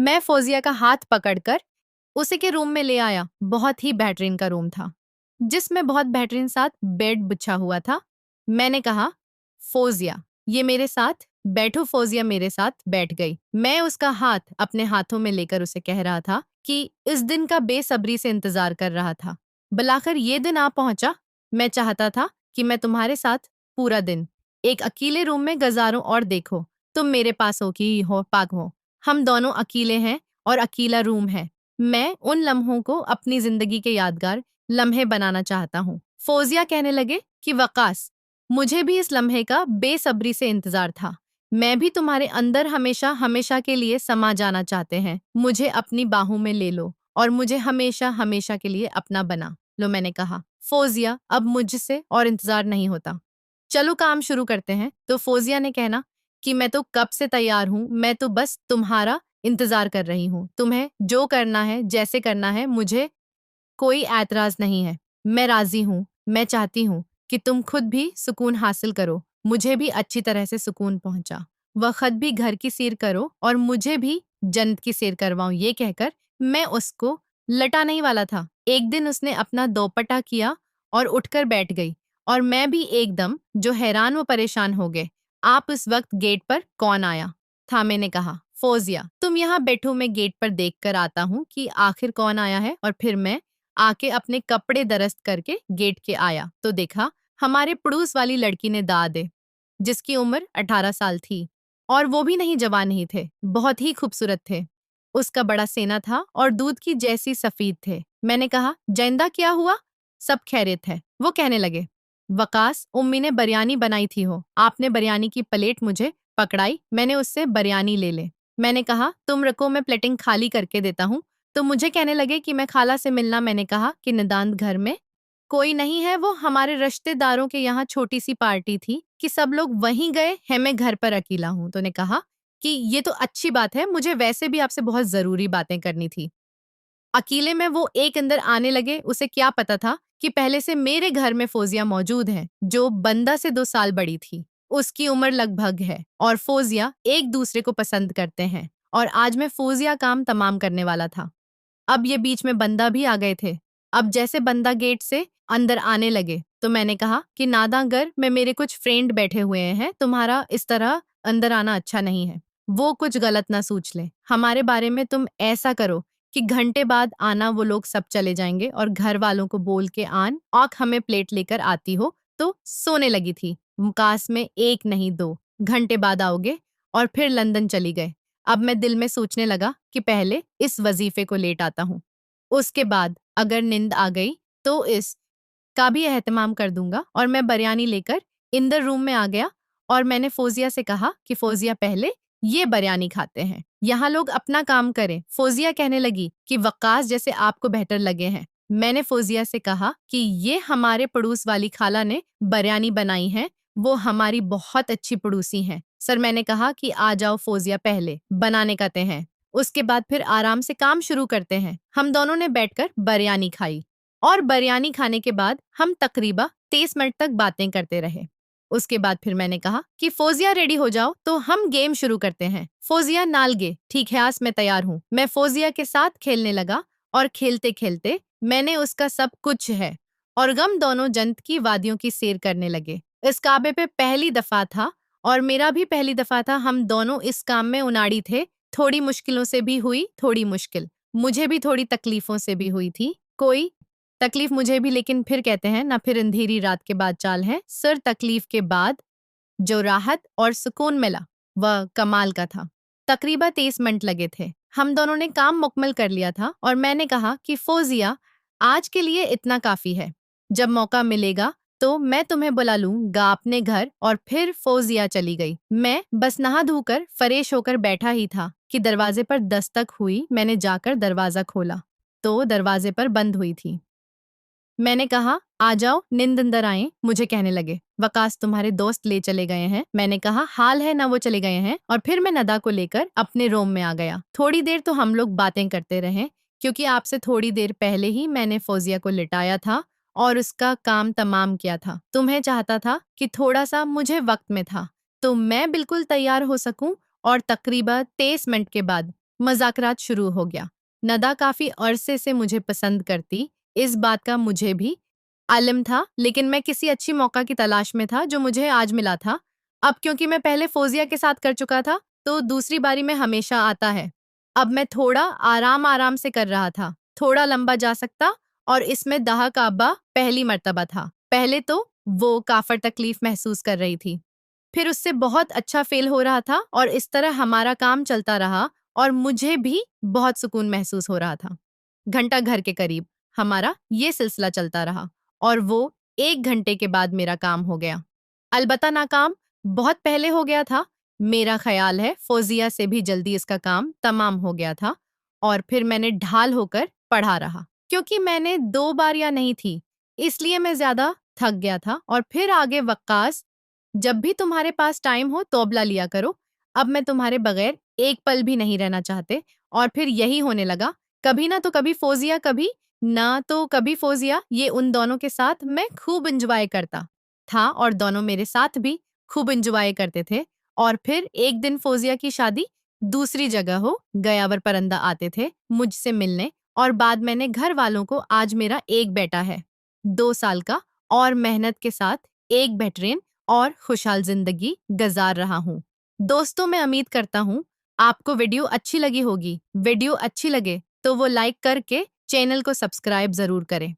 मैं फौजिया का हाथ पकड़कर उसे के रूम में ले आया। बहुत ही बेहतरीन का रूम था, जिसमें बहुत बेहतरीन साथ बेड बिछा हुआ था। मैंने कहा, फौजिया, ये मेरे साथ बैठो। फौजिया मेरे साथ बैठ गई। मैं उसका हाथ अपने हाथों में लेकर उसे कह रहा था कि इस दिन का बेसब्री से इंतजार कर रहा था। बुलाकर ये दिन आ पहुंचा। मैं चाहता था कि मैं तुम्हारे साथ पूरा दिन एक अकेले रूम में गुजारूं, और देखो, तुम मेरे पास हो कि हो पाक हो। हम दोनों अकेले हैं और अकेला रूम है। मैं उन लम्हों को अपनी जिंदगी के यादगार लम्हे बनाना चाहता हूँ। फौजिया कहने लगे कि वकास, मुझे भी इस लम्हे का बेसब्री से इंतजार था। मैं भी तुम्हारे अंदर हमेशा हमेशा के लिए समा जाना चाहते हैं। मुझे अपनी बाहों में ले लो और मुझे हमेशा हमेशा के लिए अपना बना लो। मैंने कहा, फौजिया, अब मुझसे और इंतजार नहीं होता, चलो काम शुरू करते हैं। तो फौजिया ने कहना कि मैं तो कब से तैयार हूँ, मैं तो बस तुम्हारा इंतजार कर रही हूँ। तुम्हें जो करना है, जैसे करना है, मुझे कोई ऐतराज नहीं है। मैं राजी हूँ। मैं चाहती हूँ कि तुम खुद भी सुकून हासिल करो, मुझे भी अच्छी तरह से सुकून पहुंचा। वह खुद भी घर की सैर करो और मुझे भी जन्नत की सैर करवाऊं। ये कहकर मैं उसको लटाने ही वाला था। एक दिन उसने अपना दोपट्टा किया और उठकर बैठ गई, और मैं भी एकदम जो हैरान व परेशान हो गए। आप इस वक्त गेट पर कौन आया था? मैंने कहा, फौजिया, तुम यहाँ बैठो, मैं गेट पर देख कर आता हूँ कि आखिर कौन आया है। और फिर मैं आके अपने कपड़े दरस्त करके गेट के आया तो देखा हमारे पड़ोस वाली लड़की ने दादे, जिसकी उम्र 18 साल थी, और वो भी नहीं जवान नहीं थे, बहुत ही खूबसूरत थे। उसका बड़ा सेना था और दूध की जैसी सफेद थे। मैंने कहा, जैंदा, क्या हुआ? सब खैरियत है। वो कहने लगे, वकास, उम्मी ने बिरयानी बनाई थी हो। आपने बिरयानी की प्लेट मुझे पकड़ाई, मैंने उससे बिरयानी ले ले। मैंने कहा, तुम रखो, मैं प्लेटिंग खाली करके देता हूँ। तो मुझे कहने लगे कि मैं खाला से मिलना। मैंने कहा कि निदान घर में कोई नहीं है, वो हमारे रिश्तेदारों के यहाँ छोटी सी पार्टी थी कि सब लोग वहीं गए हैं, मैं घर पर अकेला हूँ। तो ने कहा कि ये तो अच्छी बात है, मुझे वैसे भी आपसे बहुत जरूरी बातें करनी थी। अकेले में वो एक अंदर आने लगे। उसे क्या पता था कि पहले से मेरे घर में फौजिया मौजूद है, जो बंदा से 2 साल बड़ी थी। उसकी उम्र लगभग है और फौजिया एक दूसरे को पसंद करते हैं, और आज मैं फौजिया काम तमाम करने वाला था। अब ये बीच में बंदा भी आ गए थे। अब जैसे बंदा गेट से अंदर आने लगे तो मैंने कहा कि नादागर में मेरे कुछ फ्रेंड बैठे हुए हैं, तुम्हारा इस तरह अंदर आना अच्छा नहीं है। वो कुछ गलत ना सोच ले हमारे बारे में। तुम ऐसा करो कि घंटे बाद आना, वो लोग सब चले जाएंगे, और घर वालों को बोल के आन और हमें प्लेट लेकर आती हो। तो सोने लगी थी। मुकास में 1 नहीं 2 घंटे बाद आओगे। और फिर लंदन चली गए। अब मैं दिल में सोचने लगा कि पहले इस वजीफे को लेट आता हूँ, उसके बाद अगर नींद आ गई तो इस का भी एहतमाम कर दूंगा। और मैं बिरयानी लेकर इंदर रूम में आ गया, और मैंने फौजिया से कहा कि फौजिया, पहले ये बिरयानी खाते हैं, यहाँ लोग अपना काम करें। फौजिया कहने लगी कि वक्कास जैसे आपको बेहतर लगे हैं। मैंने फौजिया से कहा कि ये हमारे पड़ोस वाली खाला ने बिरयानी बनाई है, वो हमारी बहुत अच्छी पड़ोसी हैं। सर, मैंने कहा कि आ जाओ फौजिया, पहले बनाने कहते हैं, उसके बाद फिर आराम से काम शुरू करते हैं। हम दोनों ने बैठकर बिरयानी खाई, और बिरयानी खाने के बाद हम तकरीबा 30 मिनट तक बातें करते रहे। उसके बाद फिर मैंने कहा कि फौजिया, रेडी हो जाओ तो हम गेम शुरू करते हैं। फौजिया, नालगे, ठीक है आस, मैं तैयार हूँ। मैं फौजिया के साथ खेलने लगा, और खेलते खेलते मैंने उसका सब कुछ है और गम दोनों जन्नत की वादियों की सैर करने लगे। इस काबे पे पहली दफा था, और मेरा भी पहली दफा था। हम दोनों इस काम में उनाड़ी थे। थोड़ी मुश्किलों से भी हुई, थोड़ी मुश्किल मुझे भी, थोड़ी तकलीफों से भी हुई थी। कोई तकलीफ मुझे भी, लेकिन फिर कहते हैं ना, फिर अंधेरी रात के बाद चाल है। सर, तकलीफ के बाद जो राहत और सुकून मिला वह कमाल का था। तकरीबन 30 मिनट लगे थे। हम दोनों ने काम मुकम्मल कर लिया था, और मैंने कहा कि फौजिया, आज के लिए इतना काफी है। जब मौका मिलेगा तो मैं तुम्हें बुला लूंगा अपने घर। और फिर फौजिया चली गई। मैं बस नहा धोकर फ्रेश होकर बैठा ही था कि दरवाजे पर दस्तक हुई। मैंने जाकर दरवाजा खोला तो दरवाजे पर बंद हुई थी। मैंने कहा, आ जाओ, नींद अंदर आए। मुझे कहने लगे, वकास, तुम्हारे दोस्त ले चले गए हैं। मैंने कहा, हाल है ना, वो चले गए हैं। और फिर मैं नदा को लेकर अपने रूम में आ गया। थोड़ी देर तो हम लोग बातें करते रहे, क्योंकि आपसे थोड़ी देर पहले ही मैंने फौजिया को लिटाया था और उसका काम तमाम किया था। तुम्हें चाहता था कि थोड़ा सा मुझे वक्त में था, तो मैं बिल्कुल तैयार हो सकूं। और तकरीबन 23 मिनट के बाद मजाकरात शुरू हो गया। नदा काफी अरसे से मुझे पसंद करती, इस बात का मुझे भी आलिम था, लेकिन मैं किसी अच्छी मौका की तलाश में था जो मुझे आज मिला था। अब क्योंकि मैं पहले फौजिया के साथ कर चुका था, तो दूसरी बारी में हमेशा आता है। अब मैं थोड़ा आराम आराम से कर रहा था, थोड़ा लंबा जा सकता, और इसमें दाह काबा पहली मर्तबा था। पहले तो वो काफर तकलीफ महसूस कर रही थी, फिर उससे बहुत अच्छा फेल हो रहा था, और इस तरह हमारा काम चलता रहा और मुझे भी बहुत सुकून महसूस हो रहा था। घंटा घर के करीब हमारा ये सिलसिला चलता रहा, और वो 1 घंटे के बाद मेरा काम हो गया। अलबत्ता नाकाम बहुत पहले हो गया था। मेरा ख्याल है फौजिया से भी जल्दी इसका काम तमाम हो गया था, और फिर मैंने ढाल होकर पढ़ा रहा। क्योंकि मैंने 2 बार नहीं थी, इसलिए मैं ज्यादा थक गया था। और फिर आगे वक्कास, जब भी तुम्हारे पास टाइम हो तौबला लिया करो। अब मैं तुम्हारे बगैर एक पल भी नहीं रहना चाहते। और फिर यही होने लगा, कभी ना तो कभी फौजिया, कभी ना तो कभी फौजिया। ये उन दोनों के साथ मैं खूब इंजॉय करता था, और दोनों मेरे साथ भी खूब इंजॉय करते थे। और फिर एक दिन फौजिया की शादी दूसरी जगह हो, गयावर परंदा आते थे मुझसे मिलने। और बाद मैंने घर वालों को, आज मेरा एक बेटा है, 2 साल का, और मेहनत के साथ एक बेहतरीन और खुशहाल जिंदगी गुजार रहा हूँ। दोस्तों, मैं उम्मीद करता हूँ आपको वीडियो अच्छी लगी होगी। वीडियो अच्छी लगे तो वो लाइक करके चैनल को सब्सक्राइब जरूर करें।